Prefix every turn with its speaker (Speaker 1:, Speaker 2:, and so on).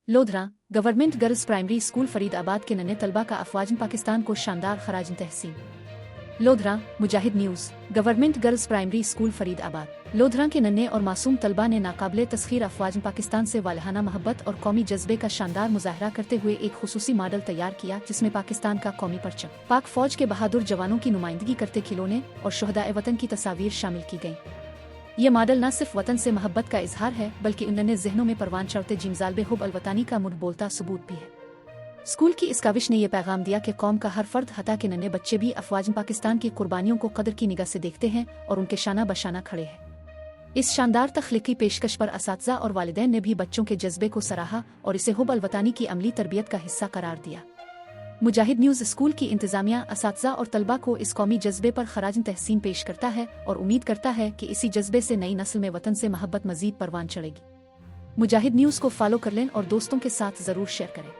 Speaker 1: Lodhra government girls primary school Faridabad के नन्हे तलबा का अफवाजन पाकिस्तान को शानदार खराज तहसीन। Lodhran Mujahid news. Government girls primary school Faridabad Lodhran के नन्हे और मासूम तलबा ने नाकाबिले तस्खीर अफवाजन पाकिस्तान से वालहाना मोहब्बत और कौमी जज्बे का शानदार मुजाहरा करते हुए एक खुसूसी मॉडल तैयार किया, जिसमें पाकिस्तान का कौमी परचम, पाक फौज के बहादुर जवानों की नुमाइंदगी करते खिलौने और शुहदाए वतन की तस्वीर शामिल की गई। ये मॉडल न सिर्फ वतन से मोहब्बत का इजहार है, बल्कि उन नन्हे जहनों में परवान चढ़ते जिमजालबे हुब अलवतानी का मुड़ बोलता सबूत भी है। स्कूल की इस काविश ने यह पैगाम दिया कि कौम का हर फर्द हता के नन्हे बच्चे भी अफवाजन पाकिस्तान की कुर्बानियों को कदर की निगाह से देखते हैं और उनके शाना बशाना खड़े हैं। इस शानदार तख्लीकी पेशकश पर असातिज़ा और वालिदैन ने भी बच्चों के जज्बे को सराहा और इसे हुब अलवतानी की अमली तरबियत का हिस्सा करार दिया। मुजाहिद न्यूज़ स्कूल की इंतज़ामिया, असातिज़ा और तलबा को इस कौमी जज्बे पर खराज तहसीन पेश करता है और उम्मीद करता है कि इसी जज्बे से नई नस्ल में वतन से मोहब्बत मज़ीद परवान चढ़ेगी। मुजाहिद न्यूज़ को फॉलो कर लें और दोस्तों के साथ ज़रूर शेयर करें।